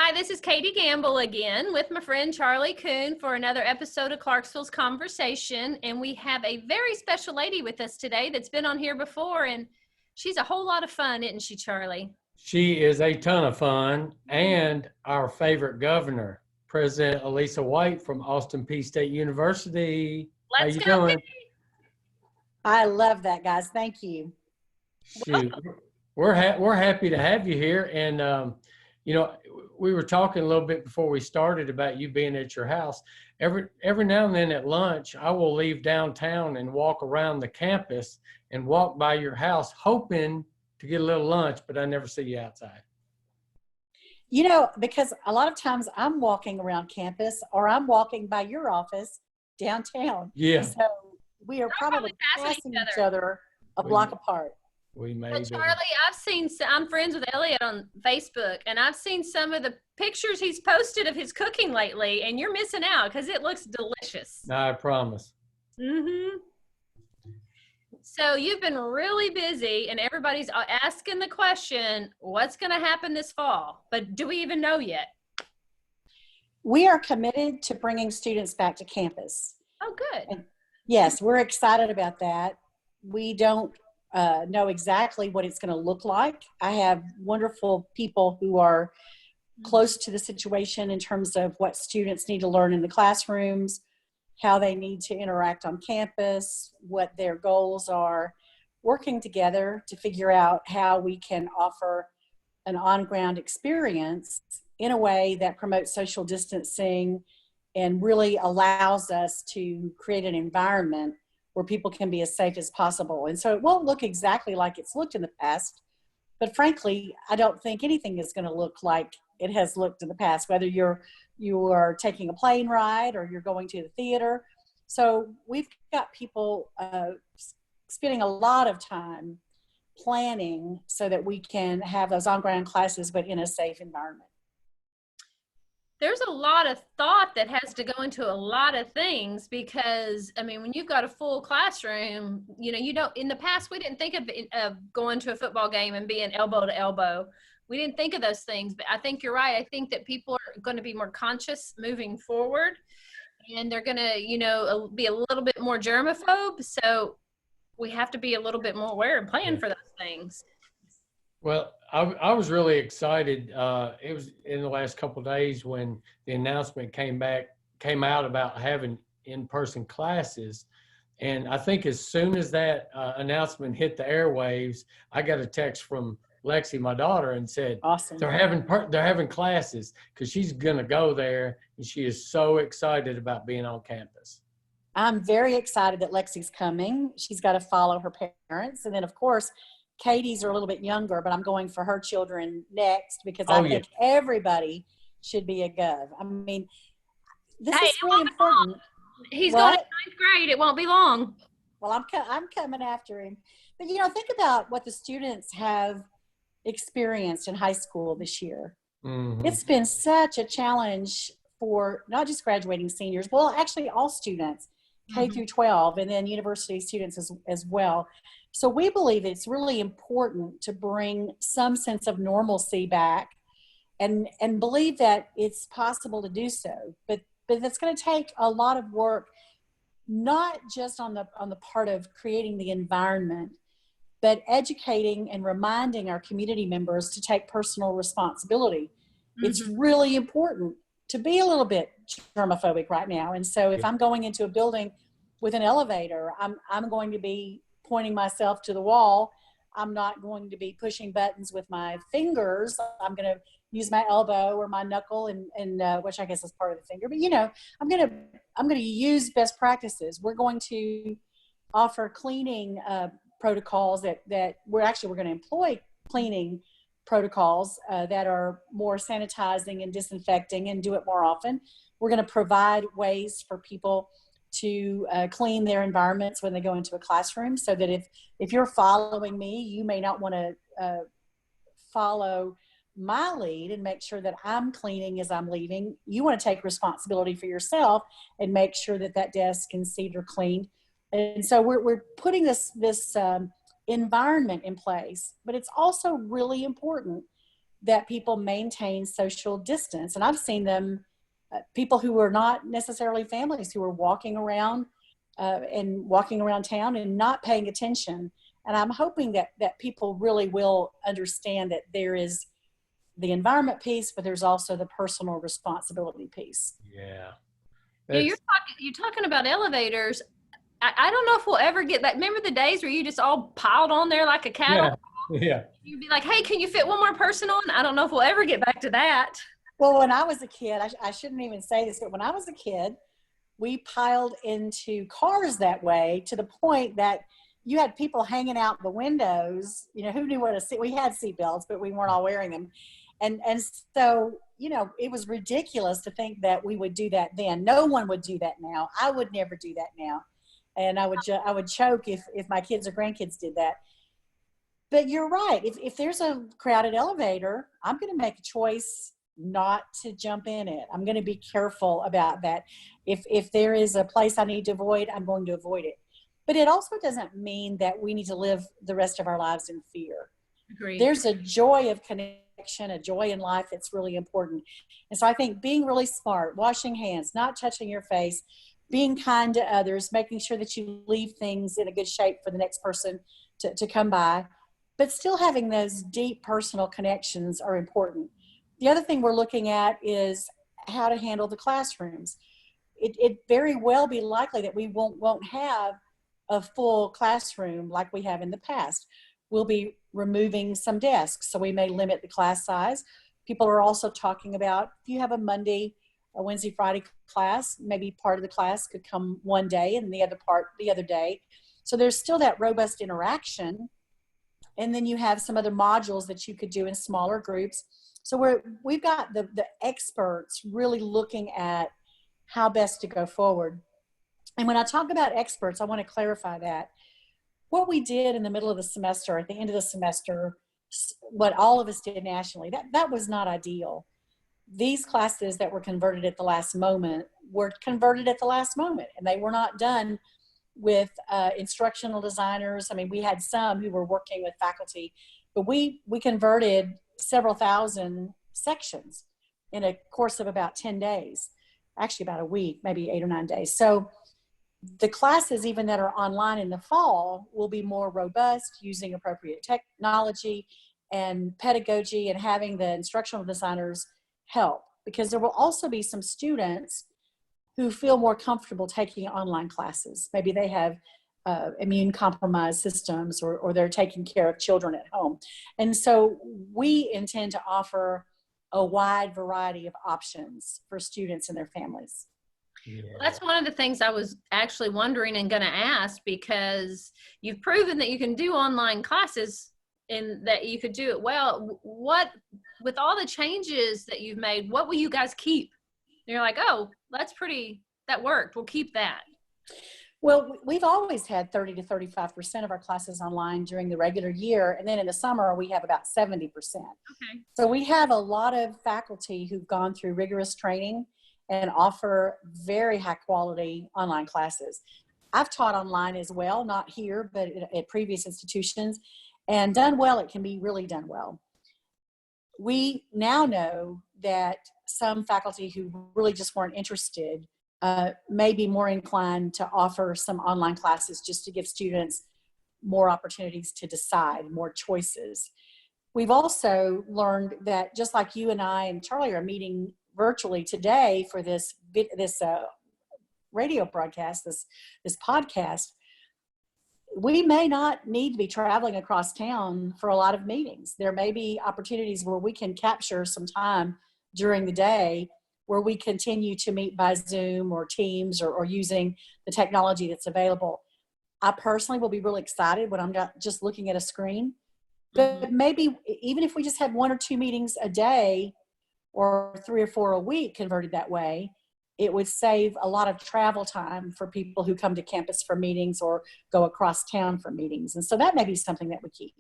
Hi, this is Katie Gamble again with my friend Charlie Kuhn for another episode of Clarksville's Conversation. And we have a very special lady with us today that's been on here before, and she's a whole lot of fun, isn't she, Charlie? She is a ton of fun, and our favorite governor, President Alisa White from Peay State University. How Let's you go, doing? Peay. I love that, guys. Thank you. Shoot, we're happy to have you here. And we were talking a little bit before we started about you being at your house. Every now and then at lunch, I will leave downtown and walk around the campus and walk by your house, hoping to get a little lunch, but I never see you outside. You know, because a lot of times I'm walking around campus or I'm walking by your office downtown. Yeah. So we are probably passing each other a We- block apart. We may Well, be. Charlie, I'm friends with Elliot on Facebook, and I've seen some of the pictures he's posted of his cooking lately, and you're missing out because it looks delicious. I promise. Mm-hmm. So you've been really busy, and everybody's asking the question, what's going to happen this fall? But do we even know yet? We are committed to bringing students back to campus. Oh, good. And yes, we're excited about that. We don't know exactly what it's going to look like. I have wonderful people who are close to the situation in terms of what students need to learn in the classrooms, how they need to interact on campus, what their goals are, working together to figure out how we can offer an on-ground experience in a way that promotes social distancing and really allows us to create an environment where people can be as safe as possible. And so it won't look exactly like it's looked in the past, but frankly, I don't think anything is going to look like it has looked in the past, whether you are taking a plane ride or you're going to the theater. So we've got people spending a lot of time planning so that we can have those on-ground classes, but in a safe environment. There's a lot of thought that has to go into a lot of things because, I mean, when you've got a full classroom, you don't, in the past, we didn't think of going to a football game and being elbow to elbow. We didn't think of those things, but I think you're right. I think that people are going to be more conscious moving forward, and they're going to, be a little bit more germaphobe. So we have to be a little bit more aware and plan for those things. Well, I was really excited. It was in the last couple of days when the announcement came out about having in-person classes. And I think as soon as that announcement hit the airwaves, I got a text from Lexi, my daughter, and said, Awesome. they're having classes because she's going to go there. And she is so excited about being on campus. I'm very excited that Lexi's coming. She's got to follow her parents. And then, of course, Katie's are a little bit younger, but I'm going for her children next because I think everybody should be a Gov. I mean, this is really important. He's going to 9th grade. It won't be long. Well, I'm coming after him. But, think about what the students have experienced in high school this year. Mm-hmm. It's been such a challenge for not just graduating seniors, well, actually all students, K through 12, and then university students as well. So we believe it's really important to bring some sense of normalcy back and believe that it's possible to do so. But it's going to take a lot of work, not just on the part of creating the environment, but educating and reminding our community members to take personal responsibility. Mm-hmm. It's really important to be a little bit germophobic right now. And so if I'm going into a building with an elevator, I'm going to be pointing myself to the wall. I'm not going to be pushing buttons with my fingers. I'm going to use my elbow or my knuckle, and which I guess is part of the finger. But I'm going to use best practices. We're going to offer cleaning protocols that we're going to employ cleaning protocols that are more sanitizing and disinfecting and do it more often. We're going to provide ways for people to clean their environments when they go into a classroom, so that if you're following me, you may not want to follow my lead and make sure that I'm cleaning as I'm leaving. You want to take responsibility for yourself and make sure that desk and seat are cleaned. And so we're putting this environment in place, but it's also really important that people maintain social distance. And I've seen them, people who are not necessarily families, who are walking around and walking around town and not paying attention. And I'm hoping that people really will understand that there is the environment piece, but there's also the personal responsibility piece. Yeah. Yeah, you're talking about elevators. I don't know if we'll ever get back. Remember the days where you just all piled on there like a cattle? Yeah. You'd be like, hey, can you fit one more person on? I don't know if we'll ever get back to that. Well, when I was a kid, I shouldn't even say this, but when I was a kid, we piled into cars that way to the point that you had people hanging out the windows. You know, who knew what a seat? We had seatbelts, but we weren't all wearing them. And so, you know, it was ridiculous to think that we would do that then. No one would do that now. I would never do that now. And I would choke if my kids or grandkids did that. But you're right. If there's a crowded elevator, I'm going to make a choice not to jump in it. I'm going to be careful about that. If there is a place I need to avoid, I'm going to avoid it. But it also doesn't mean that we need to live the rest of our lives in fear. Agreed. There's a joy of connection, a joy in life that's really important. And so I think being really smart, washing hands, not touching your face, being kind to others, making sure that you leave things in a good shape for the next person to come by, but still having those deep personal connections are important. The other thing we're looking at is how to handle the classrooms. It very well be likely that we won't have a full classroom like we have in the past. We'll be removing some desks, so we may limit the class size. People are also talking about, if you have a Monday, a Wednesday, Friday class, maybe part of the class could come one day and the other part the other day. So there's still that robust interaction. And then you have some other modules that you could do in smaller groups. So we've got the experts really looking at how best to go forward. And when I talk about experts, I want to clarify that. What we did in the middle of the semester, at the end of the semester, what all of us did nationally, that was not ideal. These classes that were converted at the last moment were converted at the last moment, and they were not done with instructional designers. I mean, we had some who were working with faculty, but we converted several thousand sections in a course of about 10 days, actually about a week, maybe 8 or 9 days. So the classes, even that are online in the fall, will be more robust, using appropriate technology and pedagogy, and having the instructional designers help, because there will also be some students who feel more comfortable taking online classes. Maybe they have immune compromised systems, or they're taking care of children at home. And so we intend to offer a wide variety of options for students and their families. Yeah. That's one of the things I was actually wondering and going to ask, because you've proven that you can do online classes and that you could do it well. What, with all the changes that you've made, what will you guys keep? And you're like, oh, that worked. We'll keep that. Well, we've always had 30 to 35% of our classes online during the regular year. And then in the summer, we have about 70%. Okay. So we have a lot of faculty who've gone through rigorous training and offer very high quality online classes. I've taught online as well, not here, but at previous institutions, and done well. It can be really done well. We now know that some faculty who really just weren't interested may be more inclined to offer some online classes, just to give students more opportunities to decide, more choices. We've also learned that, just like you and I and Charlie are meeting virtually today for this radio broadcast, this podcast, we may not need to be traveling across town for a lot of meetings. There may be opportunities where we can capture some time during the day where we continue to meet by Zoom or Teams, or using the technology that's available. I personally will be really excited when I'm not just looking at a screen. But maybe even if we just had 1 or 2 meetings a day, or 3 or 4 a week converted that way, it would save a lot of travel time for people who come to campus for meetings or go across town for meetings. And so that may be something that we keep.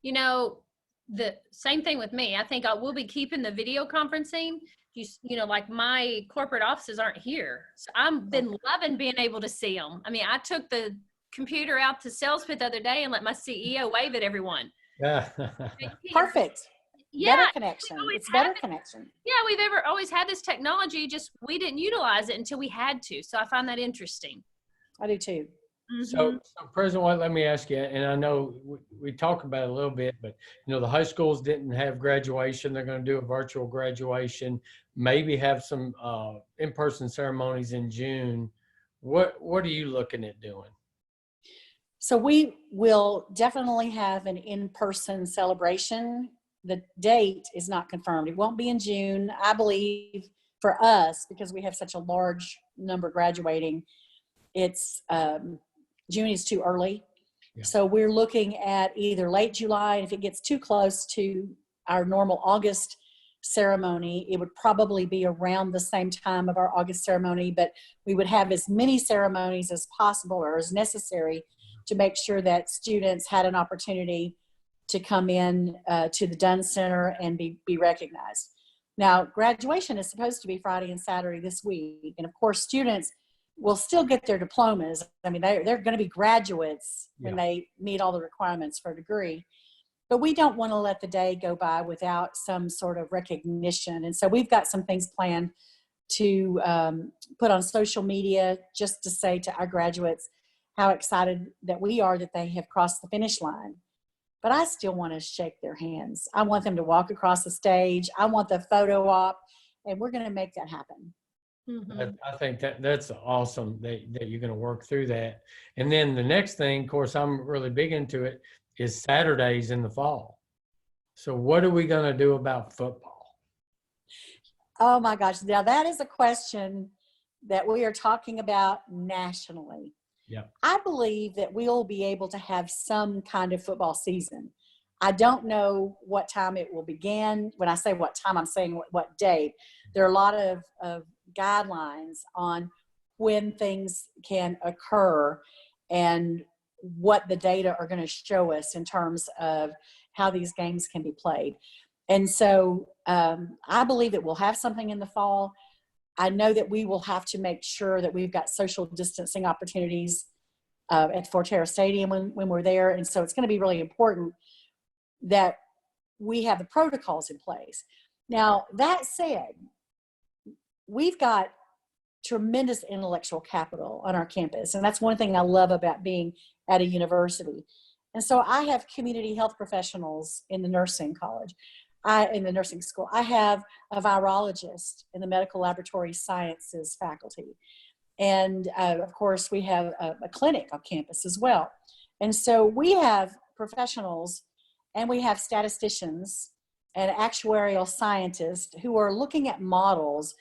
You know, the same thing with me. I think I will be keeping the video conferencing. You know, like my corporate offices aren't here. So I've been loving being able to see them. I mean, I took the computer out to sales pit the other day and let my CEO wave at everyone. Yeah. Perfect. Yeah, better connection. always It's better had it. connection. Yeah, we've always had this technology, just we didn't utilize it until we had to. So I find that interesting. I do too. So President White, let me ask you, and I know we talked about it a little bit, but the high schools didn't have graduation. They're going to do a virtual graduation, maybe have some in-person ceremonies in June. What are you looking at doing? So we will definitely have an in-person celebration. The date is not confirmed. It won't be in June. I believe for us, because we have such a large number graduating, it's June is too early. Yeah. So we're looking at either late July, and if it gets too close to our normal August ceremony, it would probably be around the same time of our August ceremony, but we would have as many ceremonies as possible or as necessary to make sure that students had an opportunity to come in to the Dunn Center and be recognized. Now, graduation is supposed to be Friday and Saturday this week, and of course, students will still get their diplomas. I mean, they're going to be graduates when they meet all the requirements for a degree. But we don't want to let the day go by without some sort of recognition. And so we've got some things planned to put on social media just to say to our graduates how excited that we are that they have crossed the finish line. But I still want to shake their hands. I want them to walk across the stage. I want the photo op, and we're going to make that happen. I think that's awesome that you're going to work through that. And then the next thing, of course, I'm really big into it, is Saturdays in the fall. So what are we going to do about football? Oh my gosh. Now that is a question that we are talking about nationally. Yeah. I believe that we'll be able to have some kind of football season. I don't know what time it will begin. When I say what time, I'm saying what date. There are a lot of guidelines on when things can occur and what the data are going to show us in terms of how these games can be played. And so I believe that we'll have something in the fall. I know that we will have to make sure that we've got social distancing opportunities at Forterra Stadium when we're there. And so it's going to be really important that we have the protocols in place. Now, that said, we've got tremendous intellectual capital on our campus. And that's one thing I love about being at a university. And so I have community health professionals in the nursing college, in the nursing school. I have a virologist in the medical laboratory sciences faculty. And of course, we have a clinic on campus as well. And so we have professionals and we have statisticians and actuarial scientists who are looking at models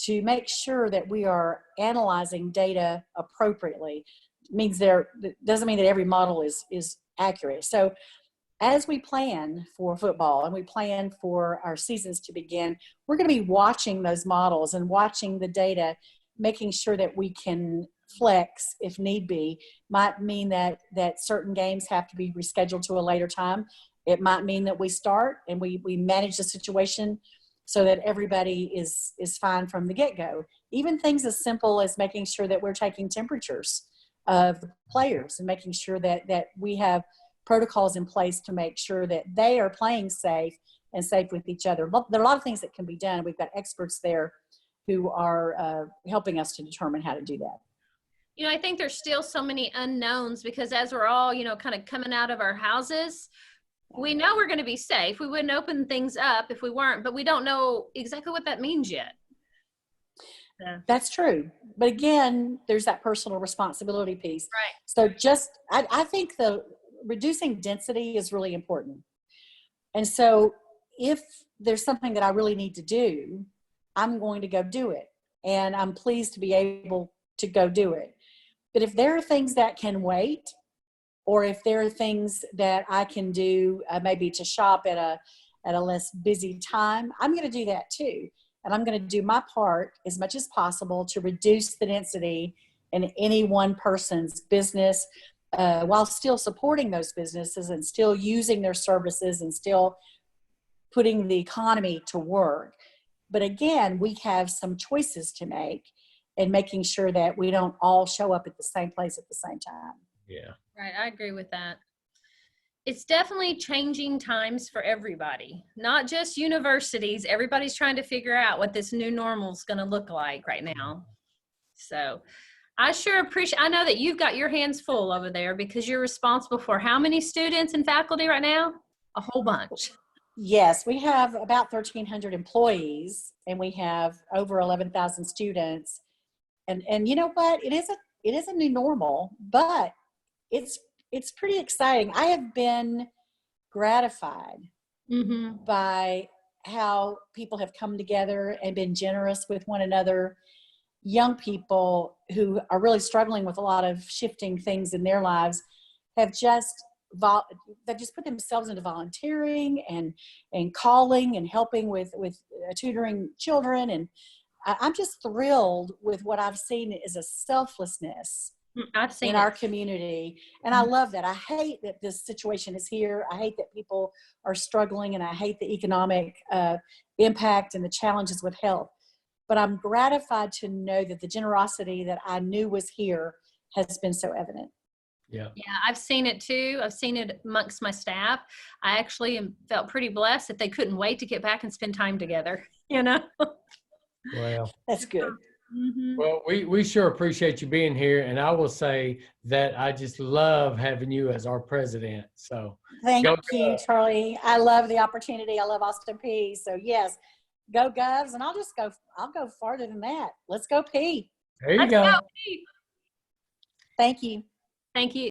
to make sure that we are analyzing data appropriately. Doesn't mean that every model is accurate. So as we plan for football and we plan for our seasons to begin, we're going to be watching those models and watching the data, making sure that we can flex if need be. Might mean that certain games have to be rescheduled to a later time. It might mean that we start and we manage the situation so that everybody is fine from the get-go. Even things as simple as making sure that we're taking temperatures of the players and making sure that we have protocols in place to make sure that they are playing safe and safe with each other. There are a lot of things that can be done. We've got experts there who are helping us to determine how to do that. I think there's still so many unknowns because as we're all, kind of coming out of our houses, we know we're going to be safe. We wouldn't open things up if we weren't, but we don't know exactly what that means yet. Yeah. That's true. But again, there's that personal responsibility piece. Right. So I think the reducing density is really important. And so if there's something that I really need to do, I'm going to go do it. And I'm pleased to be able to go do it. But if there are things that can wait, or if there are things that I can do maybe to shop at a less busy time, I'm going to do that too. And I'm going to do my part as much as possible to reduce the density in any one person's business while still supporting those businesses and still using their services and still putting the economy to work. But again, we have some choices to make and making sure that we don't all show up at the same place at the same time. Yeah. Right. I agree with that. it's definitely changing times for everybody, not just universities. Everybody's trying to figure out what this new normal is going to look like right now. So I sure appreciate, I know that you've got your hands full over there because you're responsible for how many students and faculty right now? A whole bunch. Yes, we have about 1,300 employees, and we have over 11,000 students. And you know what? It is a new normal, but it's pretty exciting. I have been gratified by how people have come together and been generous with one another. Young people who are really struggling with a lot of shifting things in their lives have just put themselves into volunteering and calling and helping with tutoring children. And I'm just thrilled with what I've seen is a selflessness in our community. And I love that. I hate that this situation is here. I hate that people are struggling, and I hate the economic impact and the challenges with health. But I'm gratified to know that the generosity that I knew was here has been so evident. Yeah. Yeah, I've seen it too. I've seen it amongst my staff. I actually felt pretty blessed that they couldn't wait to get back and spend time together, you know? Well, that's good. Well, we sure appreciate you being here. And I will say that I just love having you as our president. So thank you, Charlie. I love the opportunity. I love Austin Peay. So yes, go Govs. And I'll go farther than that. Let's go Peay. There you go. Thank you. Thank you.